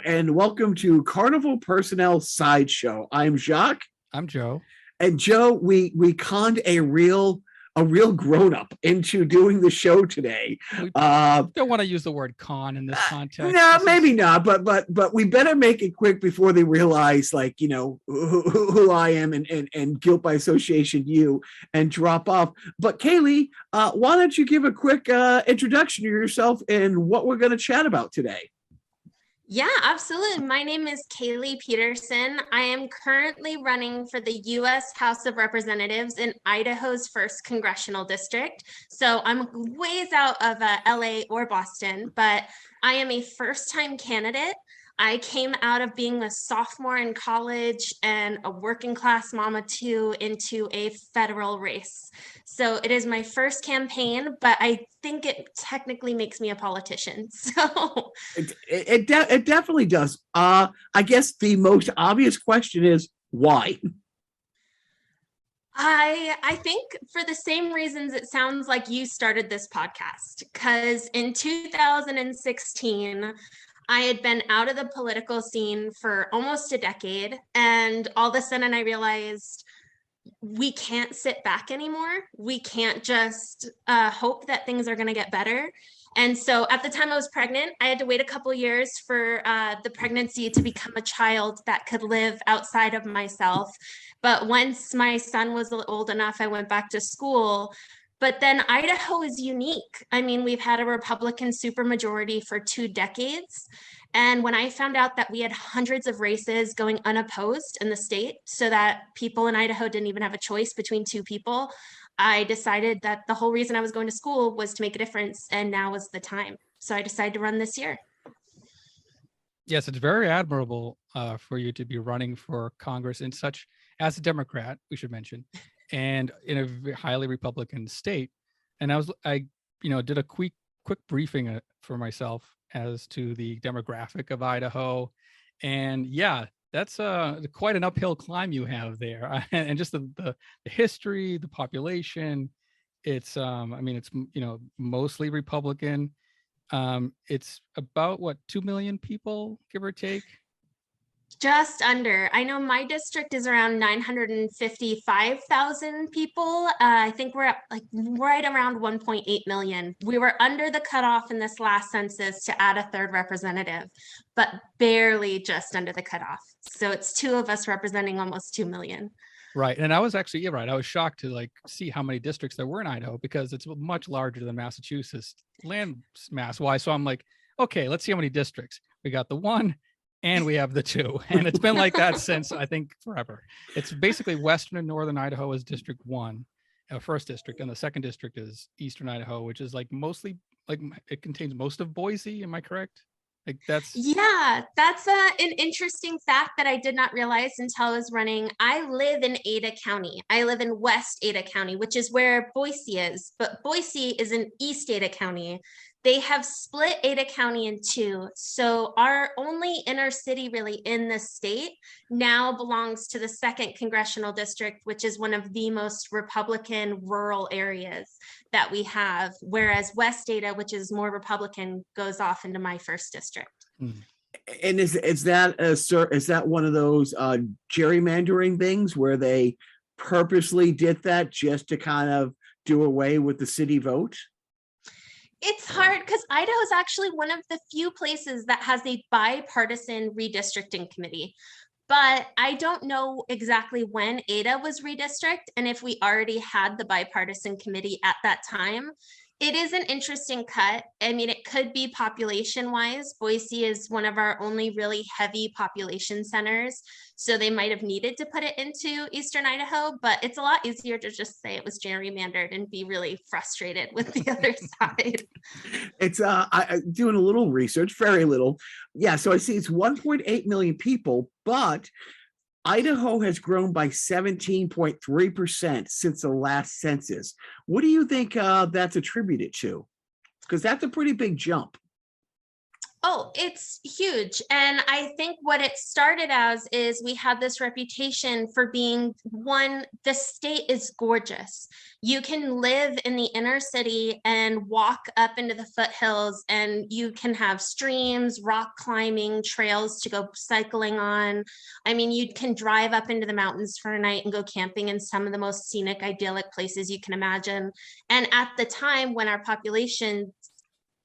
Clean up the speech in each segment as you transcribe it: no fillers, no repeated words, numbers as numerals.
and welcome to Carnival Personnel Sideshow. I'm Jacques. I'm Joe. And Joe, we conned a real grown-up into doing the show today. We don't want to use the word con in this context. No, maybe not, but we better make it quick before they realize, like, who I am and guilt by association you, and drop off. But Kaylee, why don't you give a quick introduction to yourself and what we're going to chat about today? Yeah, absolutely. My name is Kaylee Peterson. I am currently running for the U.S. House of Representatives in Idaho's 1st Congressional District. So I'm ways out of LA or Boston, but I am a first-time candidate. I came out of being a sophomore in college and a working class mama too into a federal race. So it is my first campaign, but I think it technically makes me a politician. So it definitely does. I guess the most obvious question is why? I think for the same reasons it sounds like you started this podcast, because in 2016, I had been out of the political scene for almost a decade, and all of a sudden I realized we can't sit back anymore. We can't just hope that things are going to get better. And so at the time I was pregnant, I had to wait a couple years for the pregnancy to become a child that could live outside of myself. But once my son was old enough, I went back to school. But then Idaho is unique. I mean, we've had a Republican supermajority for 2 decades. And when I found out that we had hundreds of races going unopposed in the state, so that people in Idaho didn't even have a choice between 2 people, I decided that the whole reason I was going to school was to make a difference. And now is the time. So I decided to run this year. Yes, it's very admirable for you to be running for Congress as a Democrat, we should mention, and in a highly Republican state. And I did a quick briefing for myself as to the demographic of Idaho, and yeah, that's quite an uphill climb you have there. And just the history, the population, it's mostly Republican. It's about 2 million people, give or take. Just under. I know my district is around 955,000 people. I think we're at like right around 1.8 million. We were under the cutoff in this last census to add a 3rd representative, but barely just under the cutoff. So it's 2 of us representing almost 2 million. Right. And I was actually, you're right. I was shocked to see how many districts there were in Idaho, because it's much larger than Massachusetts land mass wise. So I'm like, okay, let's see how many districts. We got the 1. And we have the 2, and it's been like that since, I think, forever. It's basically Western and Northern Idaho is District 1, 1st district, and the 2nd district is Eastern Idaho, which is mostly it contains most of Boise. Am I correct? Yeah, that's an interesting fact that I did not realize until I was running. I live in Ada County. I live in West Ada County, which is where Boise is, but Boise is in East Ada County. They have split Ada County in 2. So our only inner city really in the state now belongs to the 2nd Congressional District, which is one of the most Republican rural areas that we have. Whereas West Ada, which is more Republican, goes off into my 1st district. And is that one of those gerrymandering things where they purposely did that just to kind of do away with the city vote? It's hard because Idaho is actually one of the few places that has a bipartisan redistricting committee. But I don't know exactly when Ada was redistricted and if we already had the bipartisan committee at that time. It is an interesting cut. I mean, it could be population wise. Boise is one of our only really heavy population centers. So they might have needed to put it into Eastern Idaho, but it's a lot easier to just say it was gerrymandered and be really frustrated with the other side. It's I doing a little research, very little. Yeah, so I see it's 1.8 million people, but Idaho has grown by 17.3% since the last census. What do you think that's attributed to? Because that's a pretty big jump. Oh, it's huge. And I think what it started as is we had this reputation for being one, the state is gorgeous. You can live in the inner city and walk up into the foothills, and you can have streams, rock climbing, trails to go cycling on. I mean, you can drive up into the mountains for a night and go camping in some of the most scenic, idyllic places you can imagine. And at the time when our population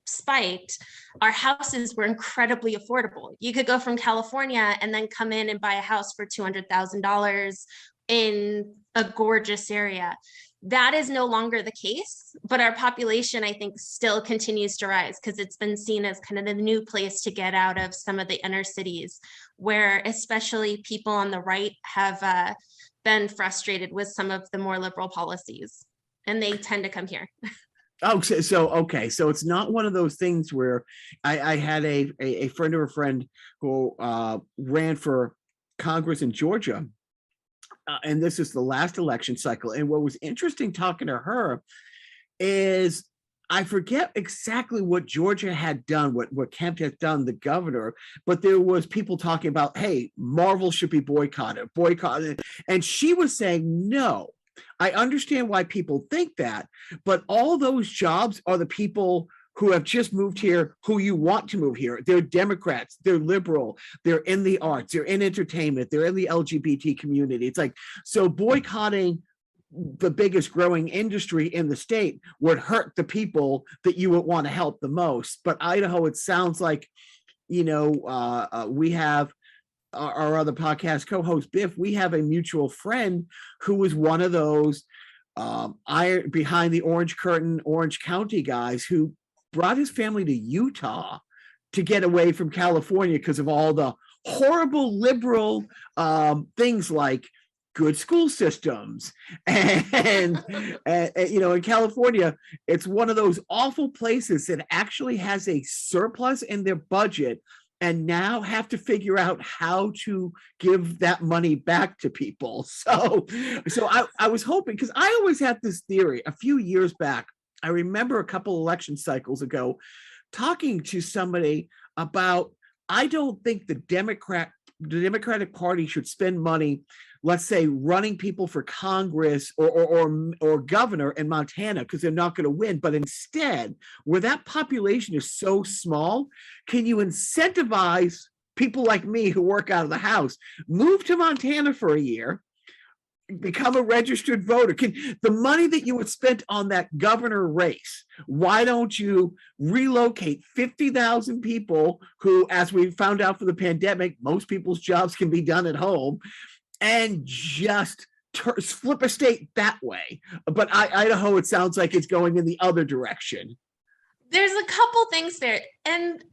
spiked, our houses were incredibly affordable. You could go from California and then come in and buy a house for $200,000 in a gorgeous area. That is no longer the case, but our population, I think, still continues to rise because it's been seen as kind of the new place to get out of some of the inner cities, where especially people on the right have been frustrated with some of the more liberal policies, and they tend to come here. Oh, okay. So it's not one of those things where I had a friend of a friend who ran for Congress in Georgia. And this is the last election cycle. And what was interesting talking to her is I forget exactly what Georgia had done, what Kemp had done, the governor, but there was people talking about, hey, Marvel should be boycotted. And she was saying, no. I understand why people think that, but all those jobs are the people who have just moved here, who you want to move here. They're Democrats, they're liberal, they're in the arts, they're in entertainment, they're in the LGBT community. It's like, so boycotting the biggest growing industry in the state would hurt the people that you would want to help the most. But Idaho, it sounds like, we have our other podcast co-host Biff, we have a mutual friend who was one of those behind the orange curtain, Orange County guys who brought his family to Utah to get away from California because of all the horrible liberal things like good school systems. And in California, it's one of those awful places that actually has a surplus in their budget and now have to figure out how to give that money back to people. So I was hoping, because I always had this theory a few years back. I remember a couple election cycles ago talking to somebody about, I don't think the Democratic Party should spend money, let's say, running people for Congress or governor in Montana, because they're not going to win. But instead, where that population is so small, can you incentivize people like me who work out of the house, move to Montana for a year, become a registered voter? Can the money that you would spend on that governor race, why don't you relocate 50,000 people who, as we found out for the pandemic, most people's jobs can be done at home, and just flip a state that way? But Idaho, it sounds like it's going in the other direction. There's a couple things there. And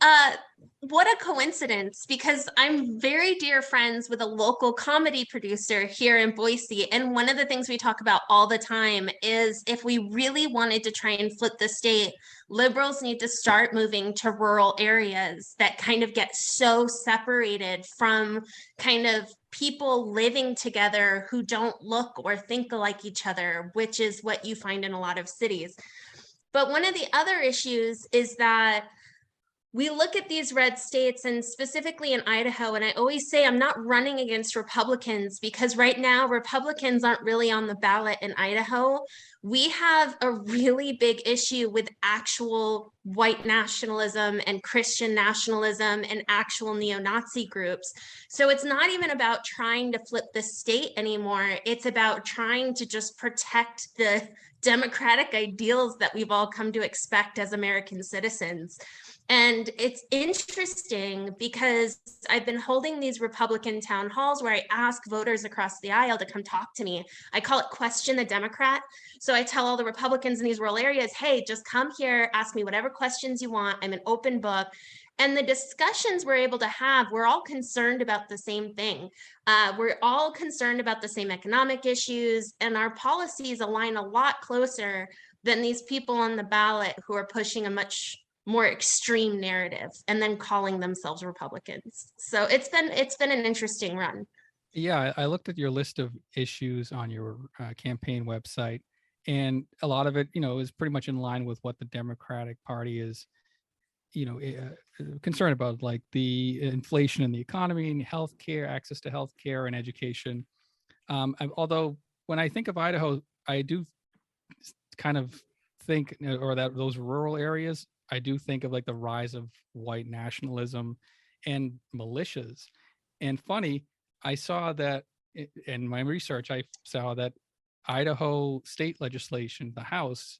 what a coincidence, because I'm very dear friends with a local comedy producer here in Boise. And one of the things we talk about all the time is, if we really wanted to try and flip the state, liberals need to start moving to rural areas that kind of get so separated from kind of people living together who don't look or think like each other, which is what you find in a lot of cities. But one of the other issues is that we look at these red states, and specifically in Idaho, and I always say I'm not running against Republicans, because right now Republicans aren't really on the ballot in Idaho. We have a really big issue with actual white nationalism and Christian nationalism and actual neo-Nazi groups. So it's not even about trying to flip the state anymore. It's about trying to just protect the democratic ideals that we've all come to expect as American citizens. And it's interesting because I've been holding these Republican town halls where I ask voters across the aisle to come talk to me. I call it Question the Democrat. So I tell all the Republicans in these rural areas, hey, just come here, ask me whatever questions you want. I'm an open book. And the discussions we're able to have, we're all concerned about the same thing. We're all concerned about the same economic issues, and our policies align a lot closer than these people on the ballot who are pushing a much more extreme narrative and then calling themselves Republicans. So it's been an interesting run. Yeah, I looked at your list of issues on your campaign website, and a lot of it, is pretty much in line with what the Democratic Party is concerned about like the inflation in the economy and healthcare, access to healthcare and education. Although when I think of Idaho, I do kind of think, or that those rural areas, I do think of like the rise of white nationalism and militias. And funny, I saw that in my research, I saw that Idaho state legislation, the House,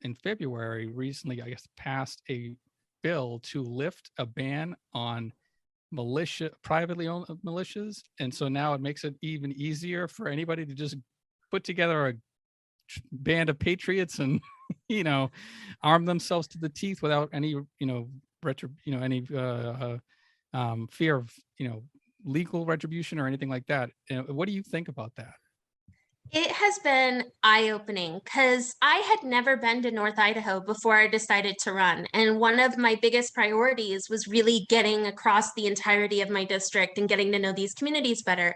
in February recently, I guess, passed a bill to lift a ban on privately owned militias. And so now it makes it even easier for anybody to just put together a band of patriots and, arm themselves to the teeth without any, any fear of, legal retribution or anything like that. What do you think about that? It has been eye-opening because I had never been to North Idaho before I decided to run. And one of my biggest priorities was really getting across the entirety of my district and getting to know these communities better.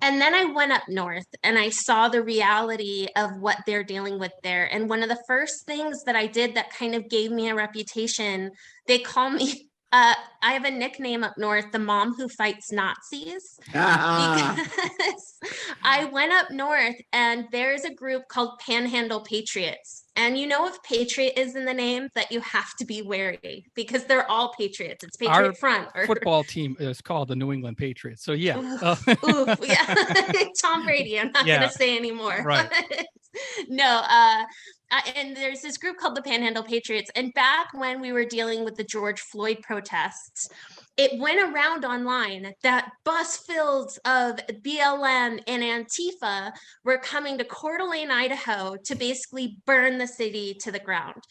And then I went up north and I saw the reality of what they're dealing with there. And one of the first things that I did that kind of gave me a reputation, they call me, I have a nickname up north, the mom who fights Nazis, because I went up north and there's a group called Panhandle Patriots. And if Patriot is in the name, that you have to be wary because they're all Patriots. It's Patriot Our Front. football team is called the New England Patriots. So yeah. Oof, yeah. Tom Brady, I'm not going to say anymore. Right. No, and there's this group called the Panhandle Patriots. And back when we were dealing with the George Floyd protests, it went around online that bus fields of BLM and Antifa were coming to Coeur d'Alene, Idaho to basically burn the city to the ground.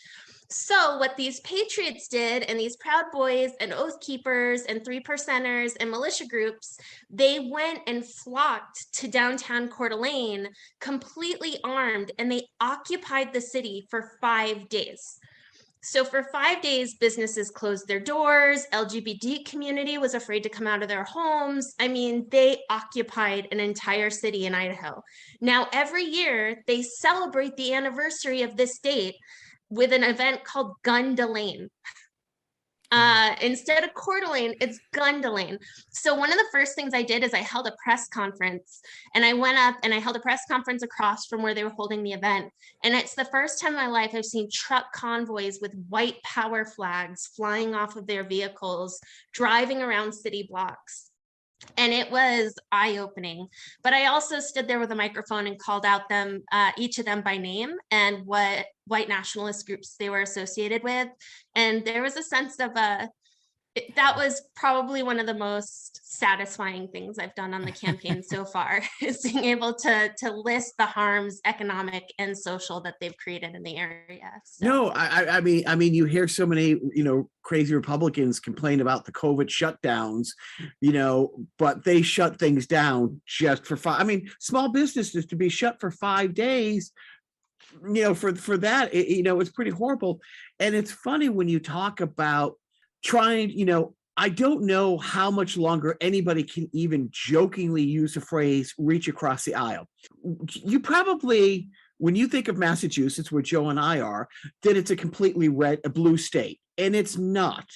So what these patriots did, and these Proud Boys and Oath Keepers and 3%ers and militia groups, they went and flocked to downtown Coeur d'Alene completely armed, and they occupied the city for 5 days. So for 5 days, businesses closed their doors. LGBT community was afraid to come out of their homes. I mean, they occupied an entire city in Idaho. Now, every year, they celebrate the anniversary of this date with an event called Gun d'Alene. Instead of Coeur d'Alene, it's Gun d'Alene. So one of the first things I did is I held a press conference, and I went up and I held a press conference across from where they were holding the event. And it's the first time in my life I've seen truck convoys with white power flags flying off of their vehicles, driving around city blocks. And it was eye-opening. But I also stood there with a microphone and called out them, each of them by name and what white nationalist groups they were associated with. And there was a sense of that was probably one of the most satisfying things I've done on the campaign so far, is being able to list the harms, economic and social, that they've created in the area. So. No, I mean, you hear so many, crazy Republicans complain about the COVID shutdowns, but they shut things down just for small businesses to be shut for 5 days, for that, it's pretty horrible. And it's funny when you talk about trying, I don't know how much longer anybody can even jokingly use the phrase reach across the aisle. You probably, when you think of Massachusetts, where Joe and I are, that it's a completely blue state, and it's not.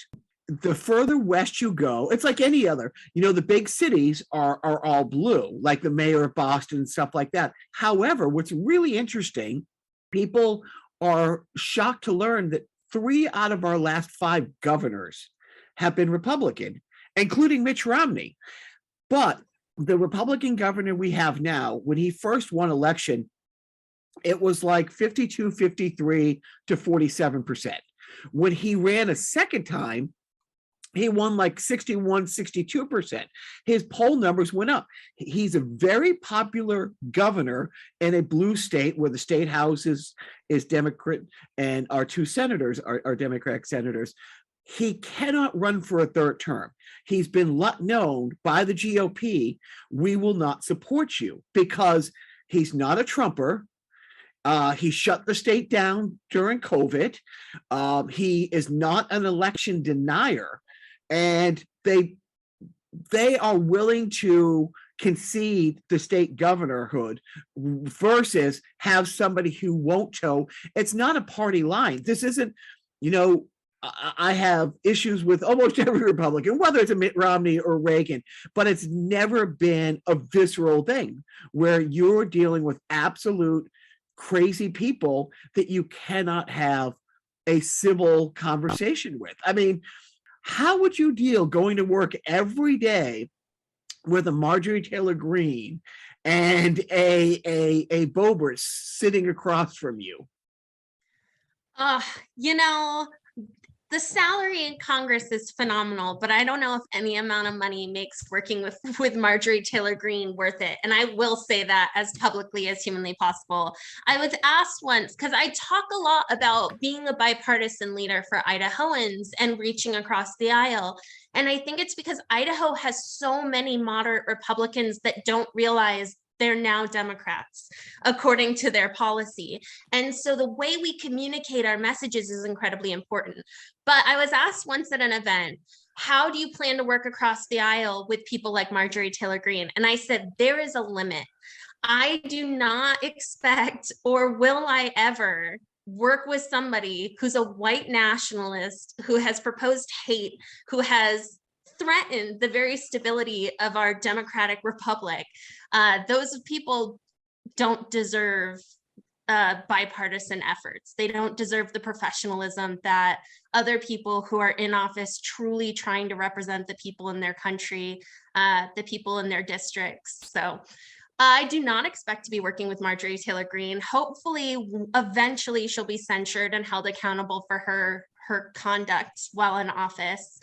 The further west you go, it's like any other, the big cities are all blue, like the mayor of Boston and stuff like that. However, what's really interesting, people are shocked to learn that 3 out of our last 5 governors have been Republican, including Mitch Romney. But the Republican governor we have now, when he first won election, it was like 52, 53 to 47%. When he ran a second time, he won like 61, 62%. His poll numbers went up. He's a very popular governor in a blue state where the state house is Democrat, and our 2 senators are Democratic senators. He cannot run for a 3rd term. He's been known by the GOP, we will not support you, because he's not a Trumper. He shut the state down during COVID. He is not an election denier. And they are willing to concede the state governorhood versus have somebody who won't toe. It's not a party line. This isn't, I have issues with almost every Republican, whether it's a Mitt Romney or Reagan, but it's never been a visceral thing where you're dealing with absolute crazy people that you cannot have a civil conversation with. I mean, how would you deal going to work every day with a Marjorie Taylor Greene and a Boebert sitting across from you? You know, the salary in Congress is phenomenal, but I don't know if any amount of money makes working with Marjorie Taylor Greene worth it. And I will say that as publicly as humanly possible. I was asked once, because I talk a lot about being a bipartisan leader for Idahoans and reaching across the aisle. And I think it's because Idaho has so many moderate Republicans that don't realize they're now Democrats, according to their policy. And so the way we communicate our messages is incredibly important. But I was asked once at an event, how do you plan to work across the aisle with people like Marjorie Taylor Greene? And I said, there is a limit. I do not expect, or will I ever, work with somebody who's a white nationalist, who has proposed hate, who has threatened the very stability of our democratic republic. Those people don't deserve bipartisan efforts. They don't deserve the professionalism that other people who are in office truly trying to represent the people in their country, the people in their districts. So I do not expect to be working with Marjorie Taylor Greene. Hopefully, eventually she'll be censured and held accountable for her conduct while in office.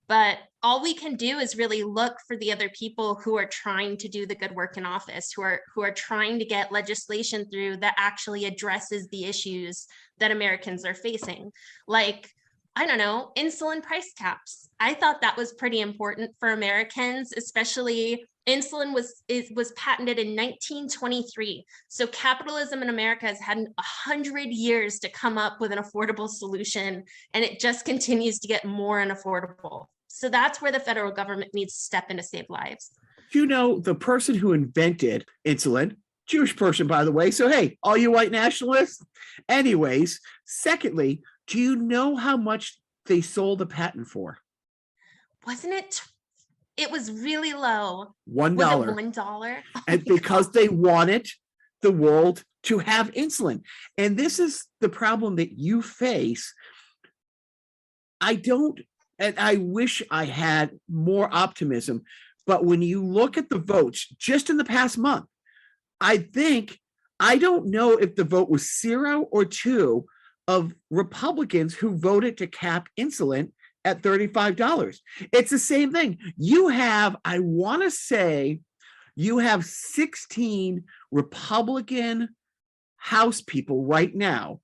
But all we can do is really look for the other people who are trying to do the good work in office, who are trying to get legislation through that actually addresses the issues that Americans are facing. Like, I don't know, insulin price caps. I thought that was pretty important for Americans, especially insulin was patented in 1923. So capitalism in America has had 100 years to come up with an affordable solution, and it just continues to get more unaffordable. So that's where the federal government needs to step in to save lives. You know, the person who invented insulin, Jewish person, by the way. So, hey, all you white nationalists. Anyways, secondly, do you know how much they sold the patent for? Wasn't it? It was really low. $1. Was it $1? Oh, and because they wanted the world to have insulin. And this is the problem that you face. And I wish I had more optimism, but when you look at the votes just in the past month, I don't know if the vote was 0 or 2 of Republicans who voted to cap insulin at $35. It's the same thing. You have, I want to say, you have 16 Republican House people right now,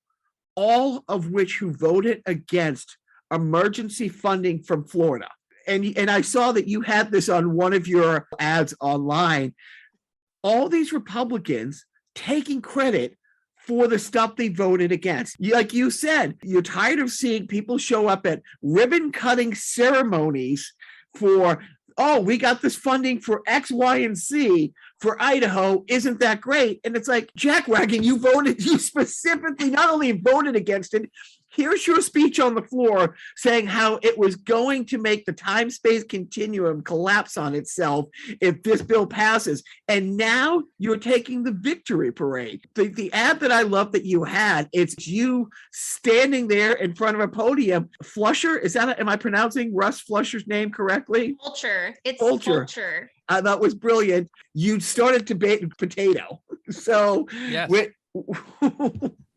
all of which who voted against emergency funding from Florida. And I saw that you had this on one of your ads online. All these Republicans taking credit for the stuff they voted against. Like you said, you're tired of seeing people show up at ribbon cutting ceremonies for, oh, we got this funding for X, Y, and Z for Idaho. Isn't that great? And it's like, jackwagon, you specifically not only voted against it, here's your speech on the floor saying how it was going to make the time-space continuum collapse on itself if this bill passes. And now you're taking the victory parade. The ad that I love that you had, it's you standing there in front of a podium. Flusher, am I pronouncing Russ Flusher's name correctly? Fulcher. It's Fulcher. Fulcher. I thought was brilliant. You started debating potato. So yes.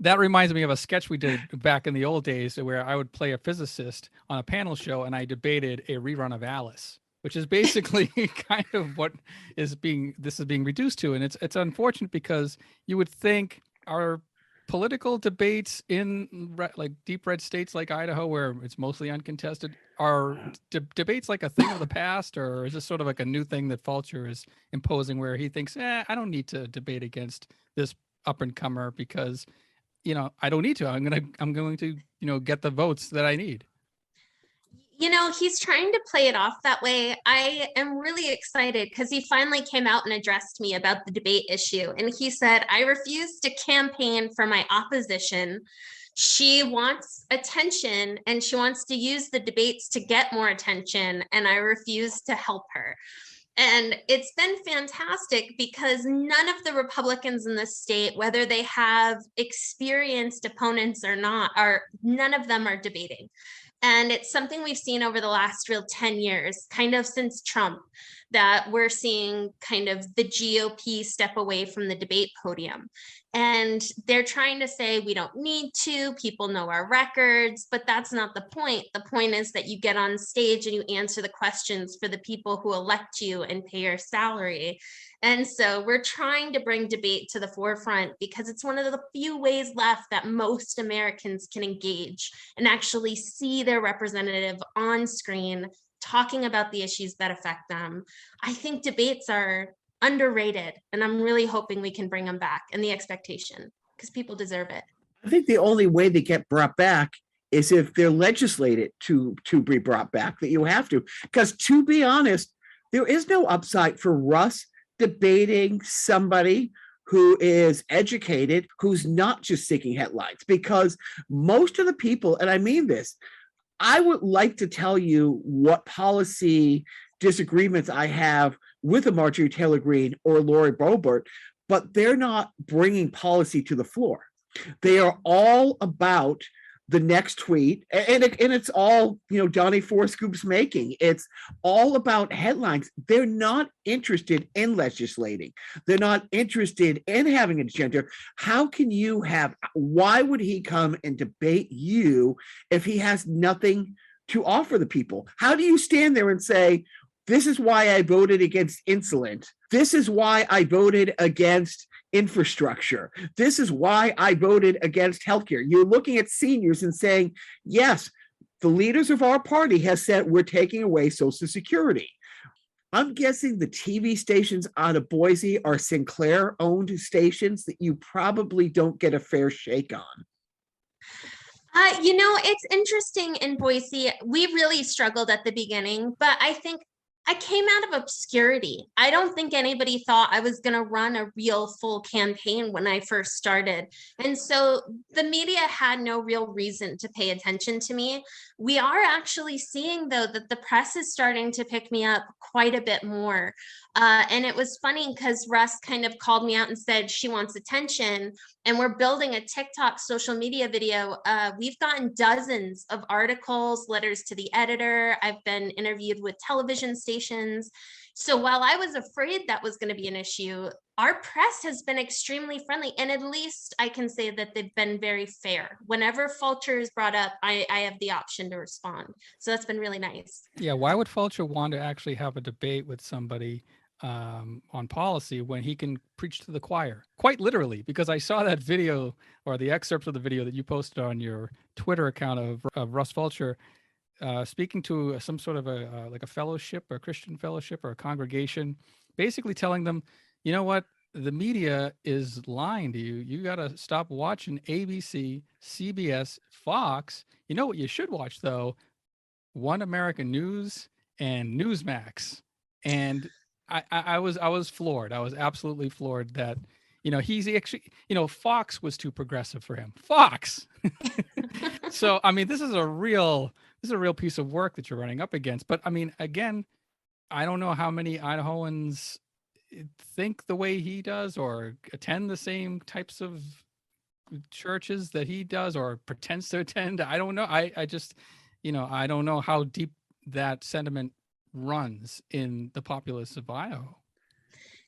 That reminds me of a sketch we did back in the old days where I would play a physicist on a panel show and I debated a rerun of Alice, which is basically kind of what this is being reduced to. And it's unfortunate because you would think our political debates in like deep red states like Idaho, where it's mostly uncontested, are debates like a thing of the past, or is this sort of like a new thing that Fulcher is imposing where he thinks, I don't need to debate against this up and comer because I don't need to. I'm going to, get the votes that I need. He's trying to play it off that way. I am really excited because he finally came out and addressed me about the debate issue. And he said, I refuse to campaign for my opposition She wants attention and she wants to use the debates to get more attention, and I refuse to help her. And it's been fantastic because none of the Republicans in the state, whether they have experienced opponents or not, none of them are debating. And it's something we've seen over the last real 10 years, kind of since Trump, that we're seeing kind of the GOP step away from the debate podium. And they're trying to say we don't need to, people know our records, but that's not the point. The point is that you get on stage and you answer the questions for the people who elect you and pay your salary. And so we're trying to bring debate to the forefront because it's one of the few ways left that most Americans can engage and actually see their representative on screen talking about the issues that affect them. I think debates are underrated, and I'm really hoping we can bring them back, and the expectation, because people deserve it. I think the only way they get brought back is if they're legislated to be brought back, that you have to. Because to be honest, there is no upside for Russ debating somebody who is educated, who's not just seeking headlines, because most of the people, and I mean this, I would like to tell you what policy disagreements I have with a Marjorie Taylor Greene or Lori Boebert, but they're not bringing policy to the floor. They are all about the next tweet, and it's all, Donnie Four Scoops making. It's all about headlines. They're not interested in legislating. They're not interested in having an agenda. How can you why would he come and debate you if he has nothing to offer the people? How do you stand there and say, this is why I voted against insulin. This is why I voted against infrastructure. This is why I voted against healthcare. You're looking at seniors and saying, yes, the leaders of our party have said we're taking away Social Security. I'm guessing the TV stations out of Boise are Sinclair-owned stations that you probably don't get a fair shake on. It's interesting in Boise. We really struggled at the beginning, but I think I came out of obscurity. I don't think anybody thought I was going to run a real full campaign when I first started. And so the media had no real reason to pay attention to me. We are actually seeing, though, that the press is starting to pick me up quite a bit more. And it was funny because Russ kind of called me out and said she wants attention. And we're building a TikTok social media video. We've gotten dozens of articles, letters to the editor. I've been interviewed with television stations. So while I was afraid that was going to be an issue, our press has been extremely friendly. And at least I can say that they've been very fair. Whenever Fulcher is brought up, I have the option to respond. So that's been really nice. Yeah, why would Fulcher want to actually have a debate with somebody on policy when he can preach to the choir, quite literally? Because I saw that video, or the excerpt of the video that you posted on your Twitter account of Russ Fulcher speaking to some sort of a fellowship, or a Christian fellowship, or a congregation, basically telling them, you know what, the media is lying to you. You got to stop watching ABC, CBS, Fox. You know what you should watch, though? One American News and Newsmax. And I was floored. I was absolutely floored that, he's actually, Fox was too progressive for him. Fox. So, I mean, this is a real piece of work that you're running up against. But I mean, again, I don't know how many Idahoans think the way he does, or attend the same types of churches that he does, or pretends to attend. I don't know. I just, I don't know how deep that sentiment runs in the populace of Idaho.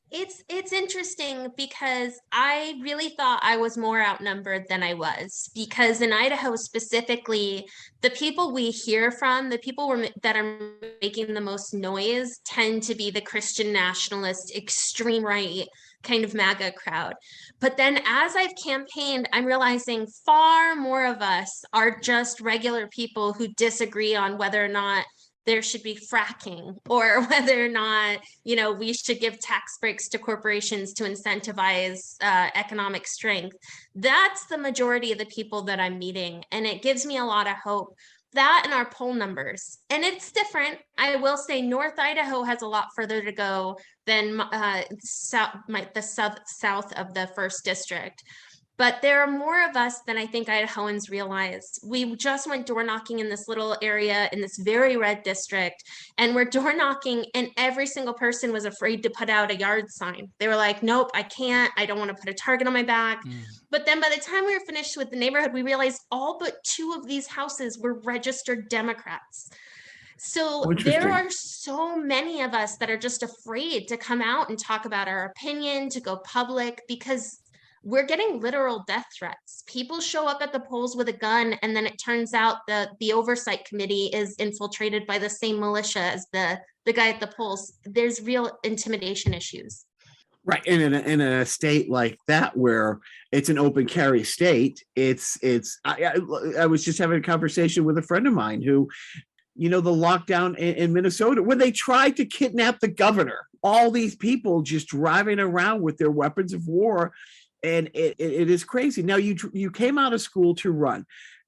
It's interesting because I really thought I was more outnumbered than I was, because in Idaho specifically, the people we hear from, the people that are making the most noise, tend to be the Christian nationalist, extreme right kind of MAGA crowd. But then as I've campaigned, I'm realizing far more of us are just regular people who disagree on whether or not there should be fracking, or whether or not, we should give tax breaks to corporations to incentivize economic strength. That's the majority of the people that I'm meeting. And it gives me a lot of hope. That and our poll numbers. And it's different. I will say North Idaho has a lot further to go than the south of the first district. But there are more of us than I think Idahoans realized. We just went door knocking in this little area in this very red district, and we're door knocking, and every single person was afraid to put out a yard sign. They were like, nope, I can't. I don't want to put a target on my back. But then by the time we were finished with the neighborhood, we realized all but 2 of these houses were registered Democrats. So there are so many of us that are just afraid to come out and talk about our opinion, to go public, because we're getting literal death threats. People show up at the polls with a gun, and then it turns out that the oversight committee is infiltrated by the same militia as the guy at the polls. There's real intimidation issues. Right. And in a state like that, where it's an open carry state, I was just having a conversation with a friend of mine who, the lockdown in Minnesota, where they tried to kidnap the governor, all these people just driving around with their weapons of war. And it is crazy. Now you came out of school to run,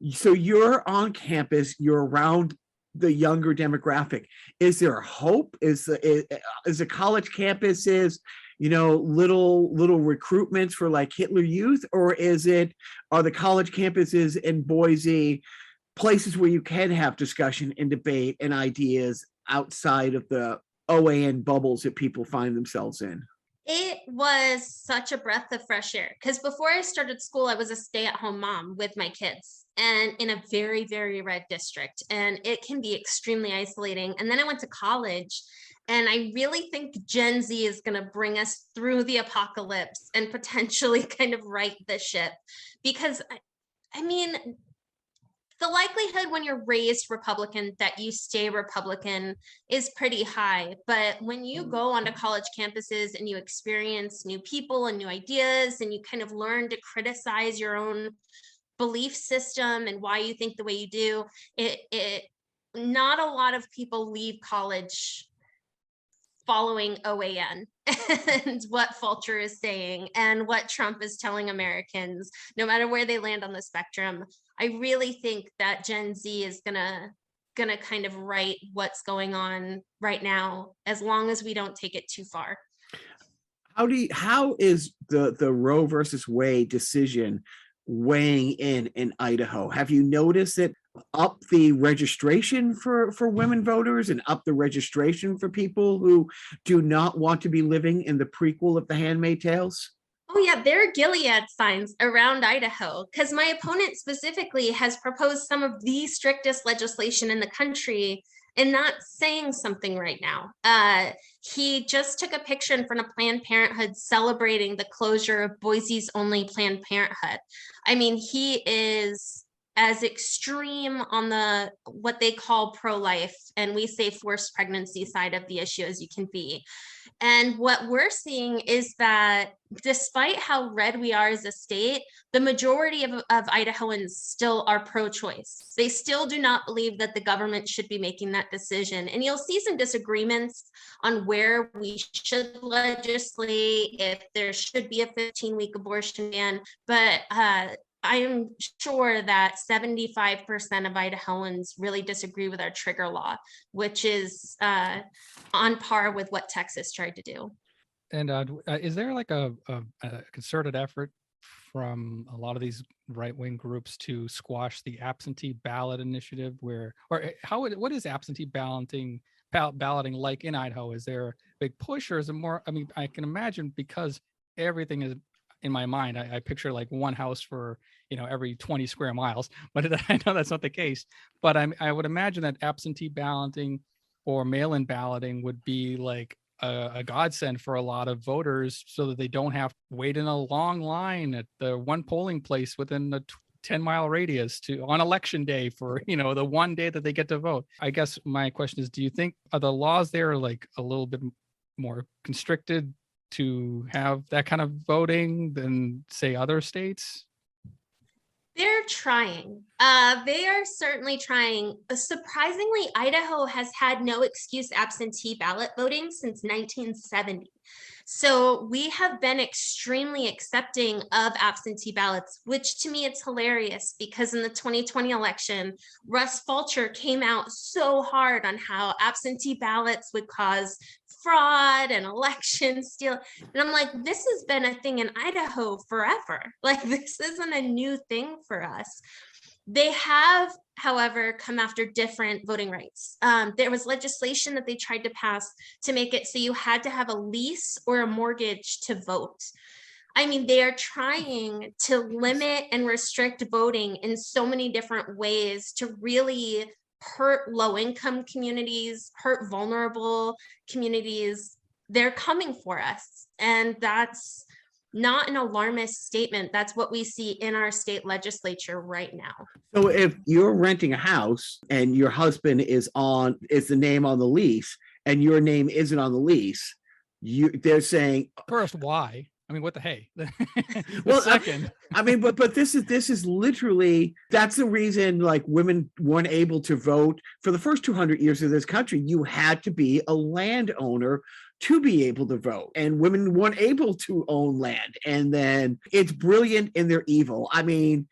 so you're on campus, you're around the younger demographic. Is there hope? Is the college campuses, little recruitments for like Hitler Youth, or are the college campuses in Boise places where you can have discussion and debate and ideas outside of the OAN bubbles that people find themselves in? It was such a breath of fresh air, because before I started school, I was a stay-at-home mom with my kids, and in a very, very red district, and it can be extremely isolating. And then I went to college, and I really think Gen Z is going to bring us through the apocalypse and potentially kind of right the ship, because I mean, the likelihood when you're raised Republican that you stay Republican is pretty high. But when you go onto college campuses and you experience new people and new ideas, and you kind of learn to criticize your own belief system and why you think the way you do, not a lot of people leave college following OAN and what Fulcher is saying and what Trump is telling Americans, no matter where they land on the spectrum. I really think that Gen Z is gonna kind of right what's going on right now, as long as we don't take it too far. How is the Roe versus Wade decision weighing in Idaho? Have you noticed it up the registration for women voters and up the registration for people who do not want to be living in the prequel of The Handmaid's Tales? Oh yeah, there are Gilead signs around Idaho, because my opponent specifically has proposed some of the strictest legislation in the country, and that's saying something right now. He just took a picture in front of Planned Parenthood celebrating the closure of Boise's only Planned Parenthood. I mean, he is as extreme on the what they call pro-life, and we say forced pregnancy side of the issue as you can be. And what we're seeing is that despite how red we are as a state, the majority of Idahoans still are pro-choice. They still do not believe that the government should be making that decision. And you'll see some disagreements on where we should legislate, if there should be a 15-week abortion ban, but I am sure that 75% of Idahoans really disagree with our trigger law, which is on par with what Texas tried to do. And is there like a concerted effort from a lot of these right-wing groups to squash the absentee ballot initiative? What is absentee balloting like in Idaho? Is there a big push, or is it more? I mean, I can imagine, because everything is in my mind, I picture like one house for every 20 square miles, but I know that's not the case. But I would imagine that absentee balloting or mail-in balloting would be like a godsend for a lot of voters, so that they don't have to wait in a long line at the one polling place within the 10-mile radius on election day for the one day that they get to vote. I guess my question is, do you think are the laws there like a little bit more constricted to have that kind of voting than say other states? They're trying. They are certainly trying. Surprisingly, Idaho has had no excuse absentee ballot voting since 1970. So we have been extremely accepting of absentee ballots, which to me it's hilarious, because in the 2020 election, Russ Fulcher came out so hard on how absentee ballots would cause fraud and election steal. And I'm like, this has been a thing in Idaho forever. Like, this isn't a new thing for us. They have, however, come after different voting rights. There was legislation that they tried to pass to make it so you had to have a lease or a mortgage to vote. I mean, they are trying to limit and restrict voting in so many different ways to really hurt low-income communities, hurt vulnerable communities. They're coming for us. And that's not an alarmist statement. That's what we see in our state legislature right now. So if you're renting a house and your husband is the name on the lease and your name isn't on the lease, they're saying, first, why? I mean, what the hey? Well, second, I mean, but this is literally, that's the reason like women weren't able to vote for the first 200 years of this country. You had to be a landowner to be able to vote, and women weren't able to own land. And then it's brilliant and they're evil. I mean,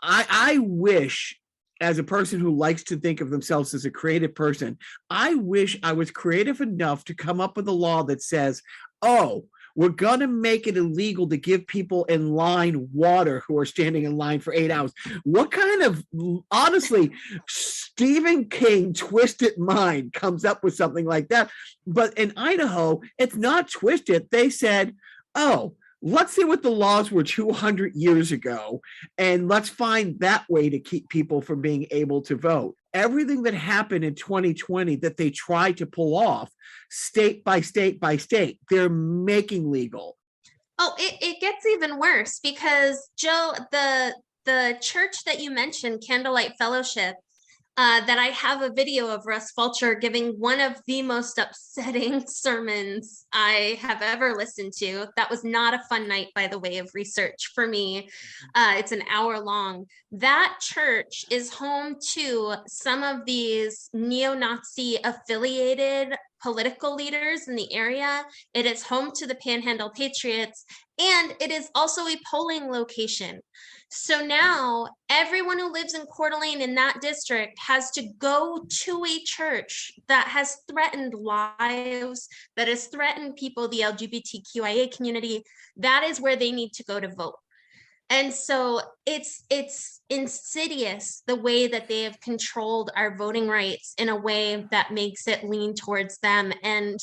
I wish, as a person who likes to think of themselves as a creative person, I wish I was creative enough to come up with a law that says, oh, we're going to make it illegal to give people in line water who are standing in line for 8 hours. What kind of, honestly, Stephen King twisted mind comes up with something like that? But in Idaho, it's not twisted. They said, oh, let's see what the laws were 200 years ago, and let's find that way to keep people from being able to vote. Everything that happened in 2020 that they tried to pull off, state by state by state, they're making legal. Oh, it gets even worse because, Joe, the church that you mentioned, Candlelight Fellowship, that I have a video of Russ Fulcher giving one of the most upsetting sermons I have ever listened to. That was not a fun night, by the way, of research for me. It's an hour long. That church is home to some of these neo-Nazi affiliated political leaders in the area. It is home to the Panhandle Patriots, and it is also a polling location. So now everyone who lives in Coeur d'Alene in that district has to go to a church that has threatened lives, that has threatened people, the LGBTQIA community. That is where they need to go to vote. And so it's insidious the way that they have controlled our voting rights in a way that makes it lean towards them. And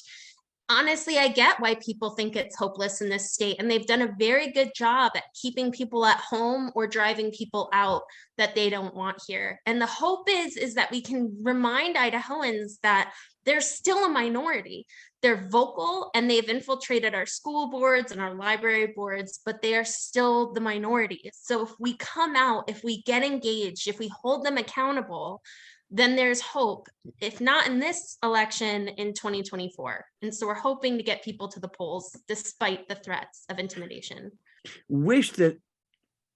honestly, I get why people think it's hopeless in this state, and they've done a very good job at keeping people at home or driving people out that they don't want here. And the hope is that we can remind Idahoans that they're still a minority. They're vocal and they've infiltrated our school boards and our library boards, but they are still the minority. So if we come out, if we get engaged, if we hold them accountable, then there's hope, if not in this election, in 2024. And so we're hoping to get people to the polls despite the threats of intimidation. Wish that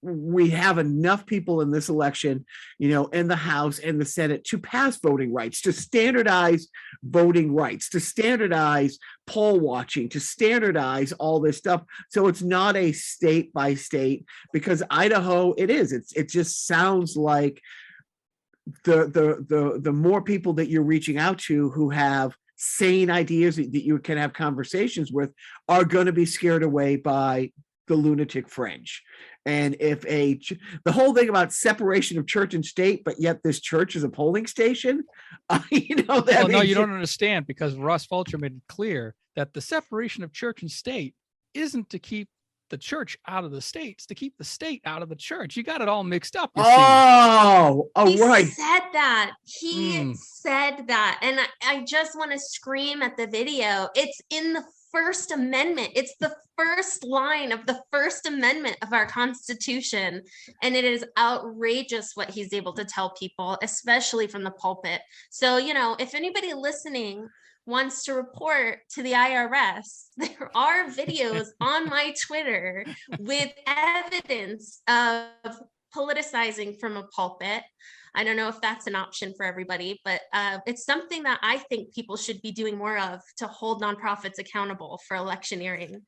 we have enough people in this election, in the House and the Senate to pass voting rights, to standardize voting rights, to standardize poll watching, to standardize all this stuff. So it's not a state by state, because Idaho, it just sounds like the more people that you're reaching out to who have sane ideas that you can have conversations with are going to be scared away by the lunatic fringe. And if the whole thing about separation of church and state, but yet this church is a polling station, no, you don't understand, because Russ Fulcher made it clear that the separation of church and state isn't to keep the church out of the states, to keep the state out of the church. You got it all mixed up. He Right. Said that. He said that. And I just want to scream at the video. It's in the First Amendment. It's the first line of the First Amendment of our Constitution. And it is outrageous what he's able to tell people, especially from the pulpit. So, if anybody listening wants to report to the IRS, there are videos on my Twitter with evidence of politicizing from a pulpit. I don't know if that's an option for everybody, but it's something that I think people should be doing more of to hold nonprofits accountable for electioneering.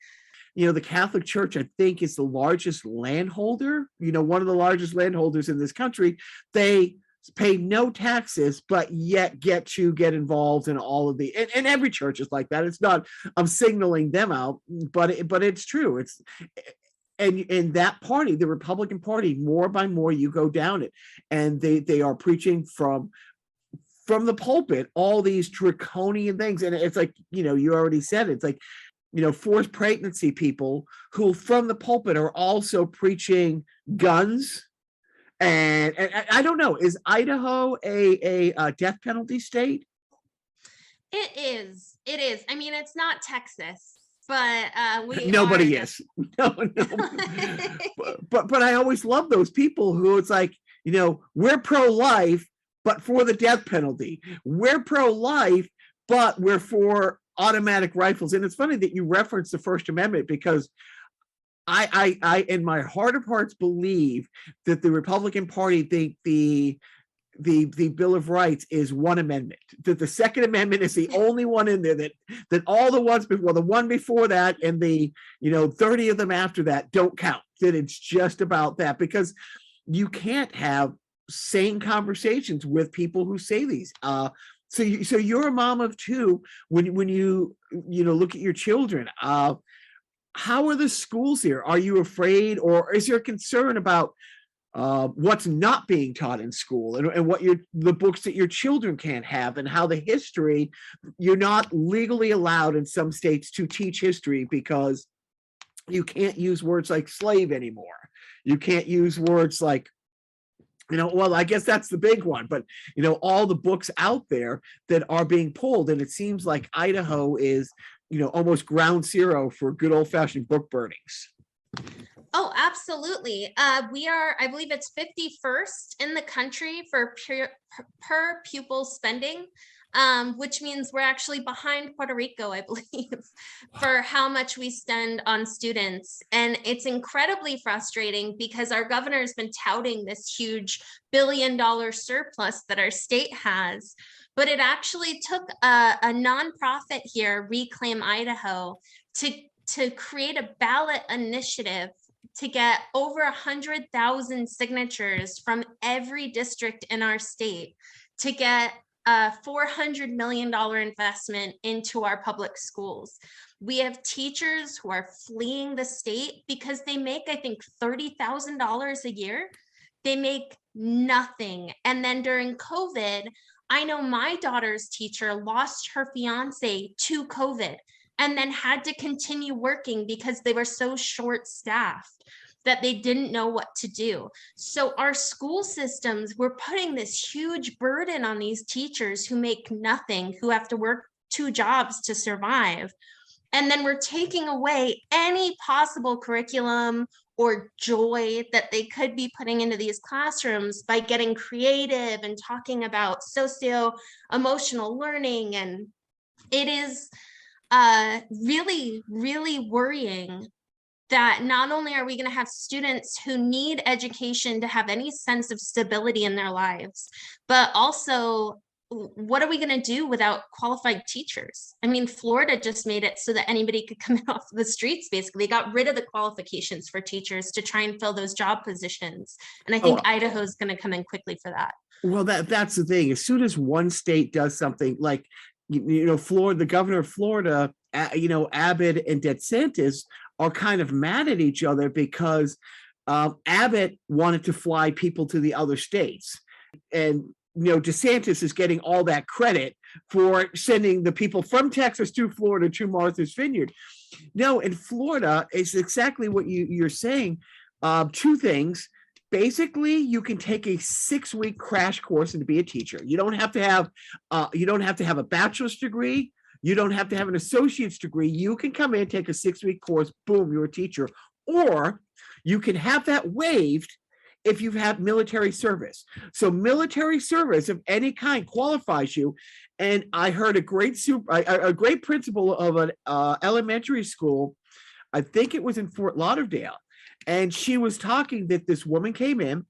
The Catholic Church, I think, is the largest landholder, one of the largest landholders in this country. They pay no taxes, but yet get involved in all of the, and every church is like that. It's not, I'm signaling them out, but it's true. It's, and that party, the Republican Party, more by more you go down it, and they are preaching from the pulpit all these draconian things. And it's like, you already said it. It's like, forced pregnancy people who from the pulpit are also preaching guns. And I don't know, is Idaho a death penalty state? It is. I mean, it's not Texas, but nobody is. No. But I always love those people who it's like, we're pro-life, but for the death penalty. We're pro-life, but we're for automatic rifles. And it's funny that you reference the First Amendment, because I in my heart of hearts believe that the Republican Party think the Bill of Rights is one amendment, that the Second Amendment is the only one in there, that all the ones before, the one before that and the 30 of them after that don't count, that it's just about that, because you can't have sane conversations with people who say these. So you're a mom of two. When you look at your children, how are the schools here? Are you afraid, or is there concern about what's not being taught in school, and what the books that your children can't have, and how the history, you're not legally allowed in some states to teach history because you can't use words like slave anymore. You can't use words like, well, I guess that's the big one, but all the books out there that are being pulled, and it seems like Idaho is almost ground zero for good old-fashioned book burnings. Oh, absolutely. We are, I believe it's 51st in the country for per pupil spending, which means we're actually behind Puerto Rico, I believe, for how much we spend on students. And it's incredibly frustrating because our governor has been touting this huge $1 billion surplus that our state has. But it actually took a nonprofit here, Reclaim Idaho, to create a ballot initiative to get over 100,000 signatures from every district in our state to get a $400 million investment into our public schools. We have teachers who are fleeing the state because they make, I think, $30,000 a year. They make nothing. And then during COVID, I know my daughter's teacher lost her fiance to COVID and then had to continue working because they were so short-staffed that they didn't know what to do. So our school systems, we're putting this huge burden on these teachers who make nothing, who have to work 2 jobs to survive. And then we're taking away any possible curriculum or joy that they could be putting into these classrooms by getting creative and talking about socio-emotional learning. And it is really, really worrying that not only are we going to have students who need education to have any sense of stability in their lives, but also what are we going to do without qualified teachers? I mean, Florida just made it so that anybody could come in off the streets. Basically, they got rid of the qualifications for teachers to try and fill those job positions. And I think Idaho is going to come in quickly for that. Well, that's the thing. As soon as one state does something like, Florida, the governor of Florida, Abbott and DeSantis are kind of mad at each other because Abbott wanted to fly people to the other states. And DeSantis is getting all that credit for sending the people from Texas to Florida to Martha's Vineyard. No, in Florida, it's exactly what you're saying. 2 things. Basically, you can take a 6-week crash course and be a teacher. You don't have to have a bachelor's degree. You don't have to have an associate's degree. You can come in, take a 6-week course, boom, you're a teacher. Or you can have that waived if you've had military service. So military service of any kind qualifies you. And I heard a great principal of an elementary school, I think it was in Fort Lauderdale, and she was talking that this woman came in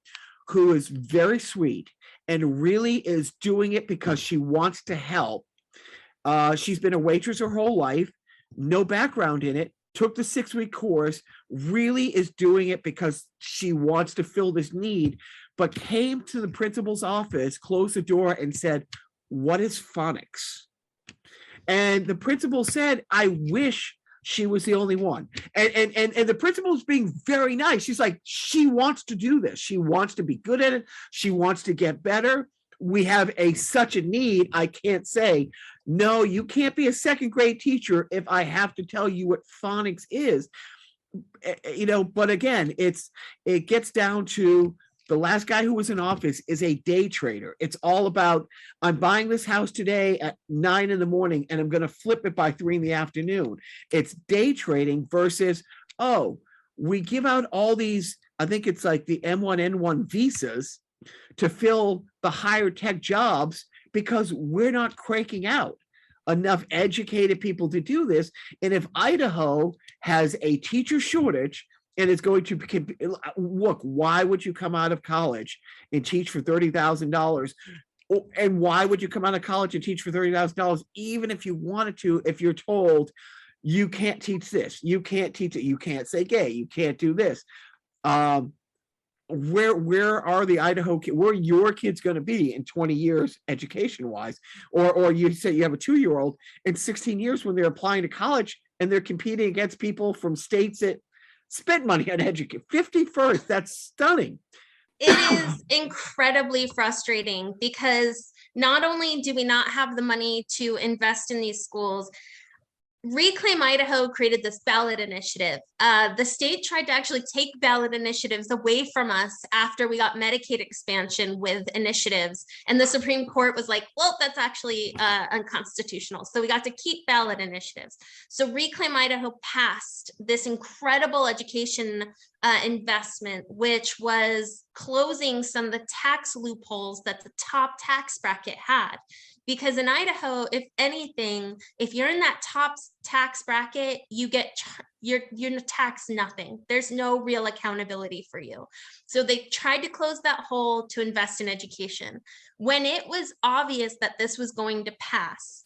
who is very sweet and really is doing it because she wants to help. She's been a waitress her whole life, no background in it, took the 6-week course, really is doing it because she wants to fill this need. but came to the principal's office, closed the door, and said, "What is phonics?" And the principal said, "I wish she was the only one." And the principal was being very nice. She's like, she wants to do this. She wants to be good at it. She wants to get better. We have such a need. I can't say, no, you can't be a second grade teacher if I have to tell you what phonics is. But again, it gets down to the last guy who was in office is a day trader. It's all about, I'm buying this house today at 9 a.m. and I'm going to flip it by 3 p.m. It's day trading versus, oh, we give out all these, I think it's like the M1N1 visas to fill the higher tech jobs because we're not cranking out enough educated people to do this. And if Idaho has a teacher shortage, and it's going to look, why would you come out of college and teach for $30,000? And why would you come out of college and teach for $30,000, even if you wanted to, if you're told you can't teach this, you can't teach it, you can't say gay, you can't do this. Where are the Idaho kids? Where are your kids going to be in 20 years education wise? Or you say you have a 2-year-old in 16 years when they're applying to college and they're competing against people from states that spent money on education. 51st, that's stunning. It is incredibly frustrating because not only do we not have the money to invest in these schools, Reclaim Idaho created this ballot initiative. The state tried to actually take ballot initiatives away from us after we got Medicaid expansion with initiatives. And the Supreme Court was like, well, that's actually unconstitutional. So we got to keep ballot initiatives. So Reclaim Idaho passed this incredible education investment, which was closing some of the tax loopholes that the top tax bracket had. Because in Idaho, if anything, if you're in that top tax bracket, you're taxed nothing. There's no real accountability for you. So they tried to close that hole to invest in education. When it was obvious that this was going to pass,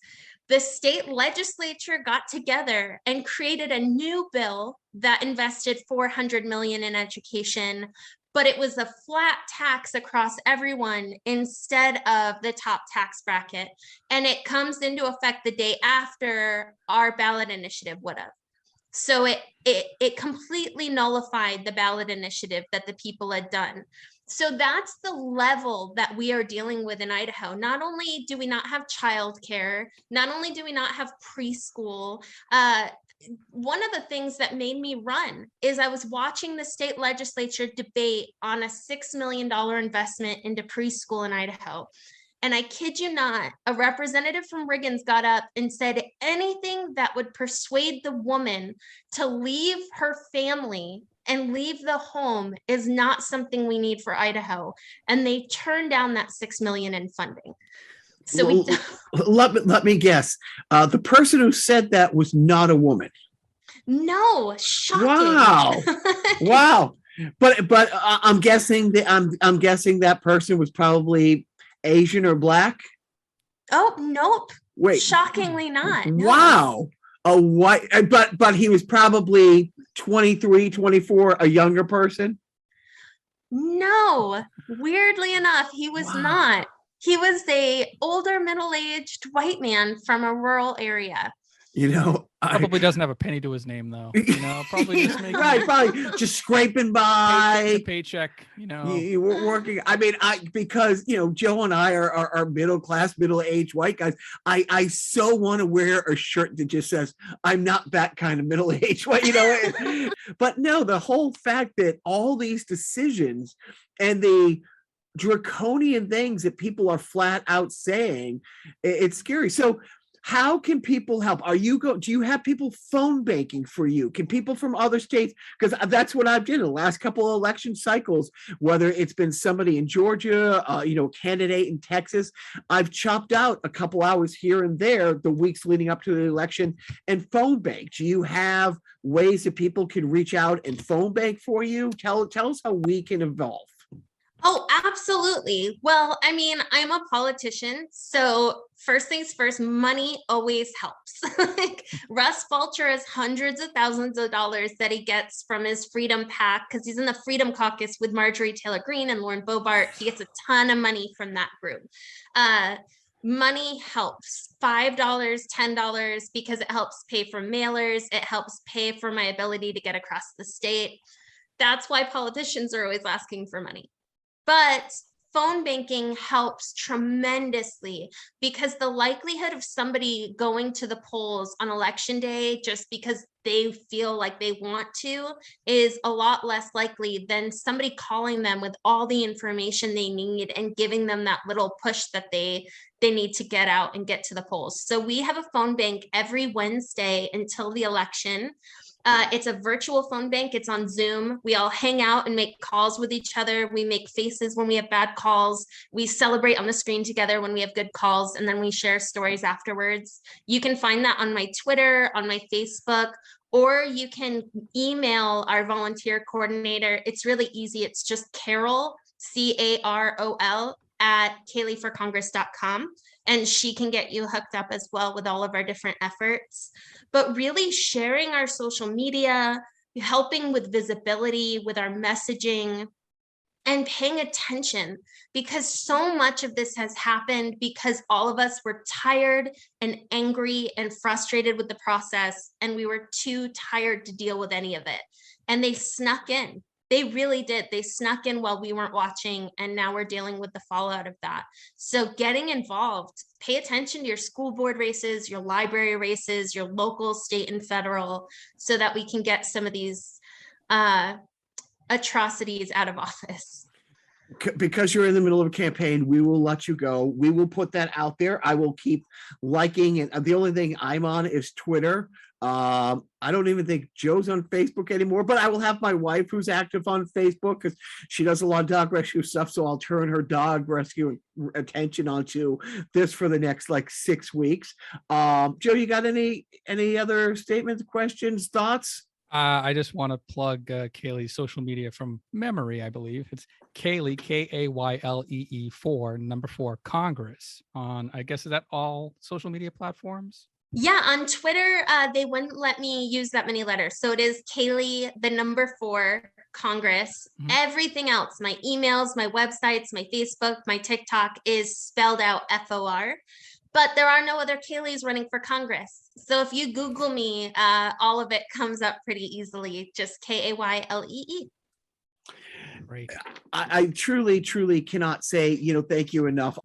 the state legislature got together and created a new bill that invested $400 million in education, but it was a flat tax across everyone instead of the top tax bracket. And it comes into effect the day after our ballot initiative would have. So it completely nullified the ballot initiative that the people had done. So that's the level that we are dealing with in Idaho. Not only do we not have childcare, not only do we not have preschool, one of the things that made me run is I was watching the state legislature debate on a $6 million investment into preschool in Idaho. And I kid you not, a representative from Riggins got up and said anything that would persuade the woman to leave her family and leave the home is not something we need for Idaho. And they turned down that $6 million in funding. So let me guess. The person who said that was not a woman. No, shocking. Wow, wow. But I'm guessing that person was probably Asian or Black. Oh, nope. Wait, shockingly not. No. Wow. A white, but he was probably 23, 24, a younger person. No, weirdly enough, he was not. He was a older, middle-aged white man from a rural area. Probably doesn't have a penny to his name though. Probably just making probably just scraping by paycheck. We're working. I mean, because Joe and I are middle class, middle-aged white guys. I so want to wear a shirt that just says I'm not that kind of middle-aged white. But no, the whole fact that all these decisions and the draconian things that people are flat out saying, it's scary. So how can people help? Do you have people phone banking for you? Can people from other states? Because that's what I've done in the last couple of election cycles, whether it's been somebody in Georgia, candidate in Texas, I've chopped out a couple hours here and there the weeks leading up to the election and phone bank. Do you have ways that people can reach out and phone bank for you? Tell us how we can evolve. Oh, absolutely. Well, I mean, I'm a politician, so first things first, money always helps. Like Russ Fulcher has hundreds of thousands of dollars that he gets from his Freedom PAC because he's in the Freedom Caucus with Marjorie Taylor Greene and Lauren Boebert. He gets a ton of money from that group. Money helps. $5, $10, because it helps pay for mailers. It helps pay for my ability to get across the state. That's why politicians are always asking for money. But phone banking helps tremendously because the likelihood of somebody going to the polls on election day just because they feel like they want to is a lot less likely than somebody calling them with all the information they need and giving them that little push that they need to get out and get to the polls. So we have a phone bank every Wednesday until the election. It's a virtual phone bank. It's on Zoom. We all hang out and make calls with each other. We make faces when we have bad calls. We celebrate on the screen together when we have good calls, and then we share stories afterwards. You can find that on my Twitter, on my Facebook, or you can email our volunteer coordinator. It's really easy. It's just Carol, Carol, at KayleeForCongress.com. And she can get you hooked up as well with all of our different efforts. But really sharing our social media, helping with visibility, with our messaging, and paying attention, because so much of this has happened because all of us were tired and angry and frustrated with the process, and we were too tired to deal with any of it. And they snuck in. They really did. They snuck in while we weren't watching, and now we're dealing with the fallout of that. So getting involved, pay attention to your school board races, your library races, your local, state, and federal, so that we can get some of these atrocities out of office. Because you're in the middle of a campaign, we will let you go. We will put that out there. I will keep liking it. The only thing I'm on is Twitter. I don't even think Joe's on Facebook anymore, but I will have my wife who's active on Facebook because she does a lot of dog rescue stuff. So I'll turn her dog rescue attention onto this for the next like 6 weeks. Joe, you got any other statements, questions, thoughts? I just want to plug Kaylee's social media from memory. I believe it's Kaylee, Kaylee 4 Congress on, I guess, is that all social media platforms? Yeah, on Twitter, they wouldn't let me use that many letters. So it is Kaylee, 4 Congress. Mm-hmm. Everything else, my emails, my websites, my Facebook, my TikTok is spelled out FOR. But there are no other Kaylees running for Congress. So if you Google me, all of it comes up pretty easily, just Kaylee. Great. I truly cannot say, thank you enough.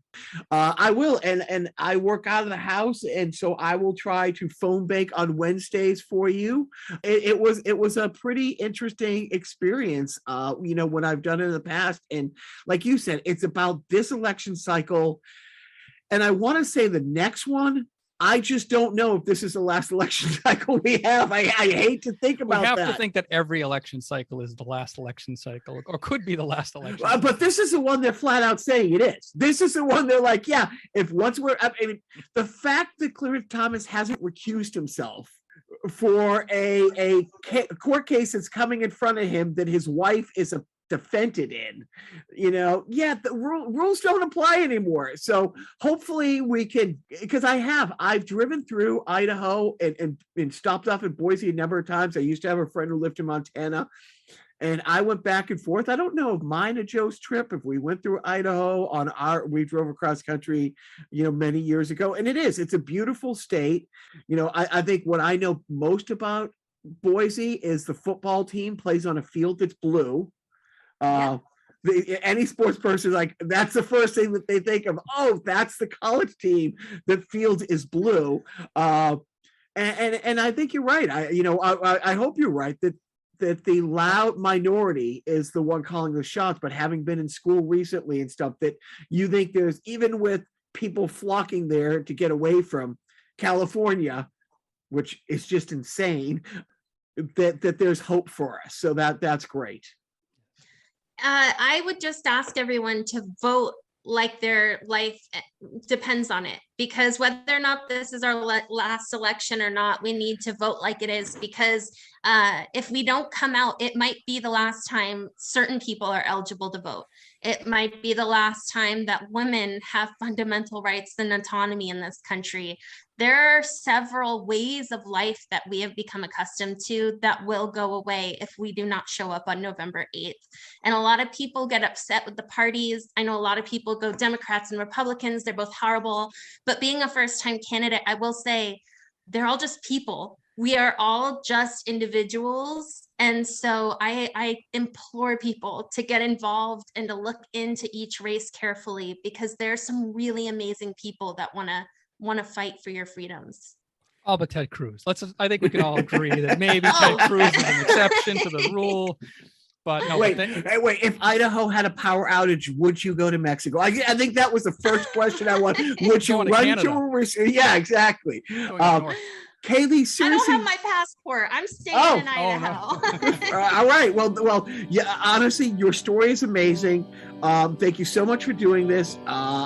I will, and I work out of the house, and so I will try to phone bank on Wednesdays for you. It was a pretty interesting experience, when I've done it in the past. And like you said, it's about this election cycle. And I want to say the next one, I just don't know if this is the last election cycle we have. I hate to think about that. We have to think that every election cycle is the last election cycle, or could be the last election. But this is the one they're flat out saying it is. This is the one they're like, yeah, if once we're, I mean, the fact that Clarence Thomas hasn't recused himself for a court case that's coming in front of him that his wife is a defendant in, the rules don't apply anymore. So hopefully we can, because I've driven through Idaho and stopped off in Boise a number of times. I used to have a friend who lived in Montana, and I went back and forth. I don't know if mine or Joe's trip, if we went through Idaho we drove across country, many years ago. And it's a beautiful state. I think what I know most about Boise is the football team plays on a field that's blue. Any sports person, like, that's the first thing that they think of. Oh, that's the college team. The field is blue. And I think you're right. I hope you're right that the loud minority is the one calling the shots. But having been in school recently and stuff, that you think there's, even with people flocking there to get away from California, which is just insane, that there's hope for us. So that's great. I would just ask everyone to vote like their life depends on it, because whether or not this is our last election or not, we need to vote like it is, because if we don't come out, it might be the last time certain people are eligible to vote. It might be the last time that women have fundamental rights and autonomy in this country. There are several ways of life that we have become accustomed to that will go away if we do not show up on November 8th. And a lot of people get upset with the parties. I know a lot of people go Democrats and Republicans. They're both horrible. But being a first-time candidate, I will say they're all just people. We are all just individuals. And so I implore people to get involved and to look into each race carefully, because there are some really amazing people that want to fight for your freedoms. All but Ted Cruz. I think we can all agree that maybe Ted Cruz is an exception to the rule. But no, wait. If Idaho had a power outage, would you go to Mexico? I think that was the first question I want. Would you run to? Yeah, exactly. Kaylee, seriously, I don't have my passport. I'm staying in Idaho. No. All right. Well, yeah. Honestly, your story is amazing. Thank you so much for doing this.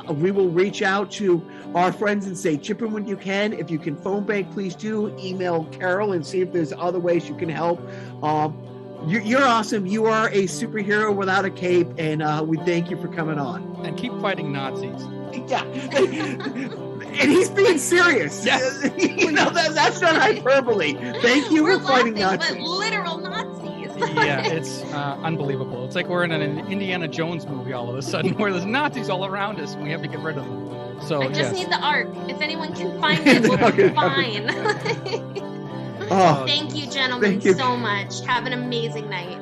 We will reach out to our friends and say, chip in when you can. If you can phone bank, please do. Email Carol and see if there's other ways you can help. You're awesome. You are a superhero without a cape, and we thank you for coming on. And keep fighting Nazis. Yeah. And he's being serious. Yes. That's not hyperbole. Thank you for fighting Nazis. But literal Nazis. Yeah, it's unbelievable. It's like we're in an Indiana Jones movie all of a sudden, where there's Nazis all around us and we have to get rid of them. So I just need the Ark. If anyone can find it, we'll be fine. Thank you, gentlemen, so much. Have an amazing night.